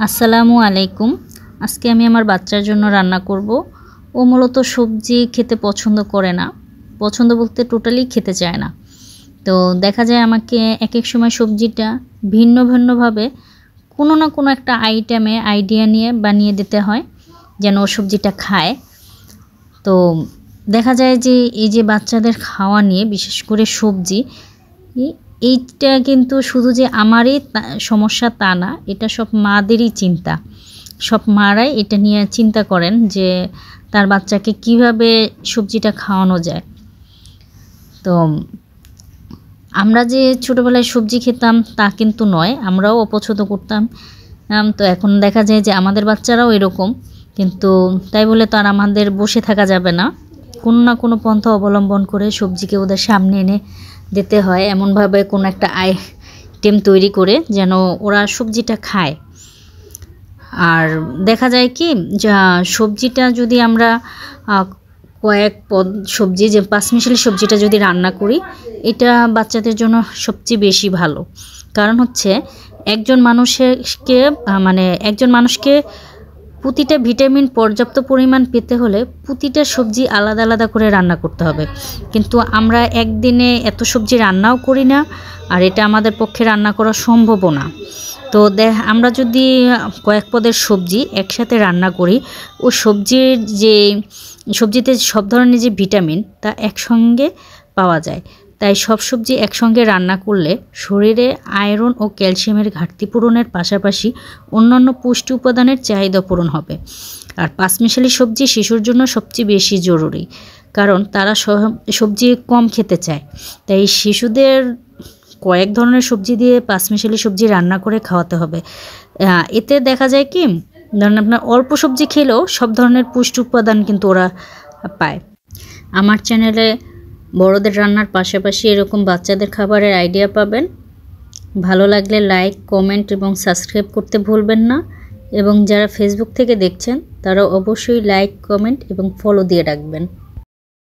আসসালামু আলাইকুম। আজকে আমি আমার বাচ্চার জন্য রান্না করব। ও মূলত সবজি খেতে পছন্দ করে না, পছন্দ বলতে টোটালি খেতে চায় না। তো দেখা যায় আমাকে এক এক সময় সবজিটা ভিন্ন ভিন্নভাবে কোনো না কোনো একটা আইডিয়া নিয়ে বানিয়ে দিতে হয় যেন ও সবজিটা খায়। তো দেখা যায় যে এই যে বাচ্চাদের খাওয়া নিয়ে বিশেষ করে সবজি, এইটা কিন্তু শুধু যে আমারই সমস্যা তা না, এটা সব মাদেরই চিন্তা। সব মারাই এটা নিয়ে চিন্তা করেন যে তার বাচ্চাকে কিভাবে সবজিটা খাওয়ানো যায়। তো আমরা যে ছোটোবেলায় সবজি খেতাম তা কিন্তু নয়, আমরাও অপছন্দ করতাম। তো এখন দেখা যায় যে আমাদের বাচ্চারাও এরকম, কিন্তু তাই বলে তো আর আমাদের বসে থাকা যাবে না। কোনো না কোনো পন্থা অবলম্বন করে সবজিকে ওদের সামনে এনে দিতে হয়, এমনভাবে কোনো একটা আইটেম তৈরি করে যেন ওরা সবজিটা খায়। আর দেখা যায় কি সবজিটা যদি আমরা কয়েক পদ সবজি, যে পাঁচমিশালি সবজিটা যদি রান্না করি, এটা বাচ্চাদের জন্য সবচেয়ে বেশি ভালো। কারণ হচ্ছে একজন মানুষকে প্রতিটা ভিটামিন পর্যাপ্ত পরিমাণ পেতে হলে প্রতিটা সবজি আলাদা আলাদা করে রান্না করতে হবে। কিন্তু আমরা একদিনে এত সবজি রান্নাও করি না, আর এটা আমাদের পক্ষে রান্না করা সম্ভবও না। তো আমরা যদি কয়েক পদের সবজি একসাথে রান্না করি, ও সবজিতে সব ধরনের যে ভিটামিন তা একসঙ্গে পাওয়া যায়। তাই সব সবজি একসঙ্গে রান্না করলে শরীরে আয়রন ও ক্যালসিয়ামের ঘাটতি পূরণের পাশাপাশি অন্যান্য পুষ্টি উপাদানের চাহিদা পূরণ হবে। আর পাঁচমিশালি সবজি শিশুর জন্য সবচেয়ে বেশি জরুরি, কারণ তারা সবজি কম খেতে চায়। তাই শিশুদের কয়েক ধরনের সবজি দিয়ে পাঁচমিশালি সবজি রান্না করে খাওয়াতে হবে। এতে দেখা যায় কি, ধরেন আপনার অল্প সবজি খেলেও সব ধরনের পুষ্টি উপাদান কিন্তু ওরা পায়। আমার চ্যানেলে বড়দের রান্নার পাশাপাশি এরকম বাচ্চাদের খাবারের আইডিয়া পাবেন। ভালো লাগলে লাইক, কমেন্ট এবং সাবস্ক্রাইব করতে ভুলবেন না। এবং যারা ফেসবুক থেকে দেখছেন তারা অবশ্যই লাইক, কমেন্ট এবং ফলো দিয়ে রাখবেন।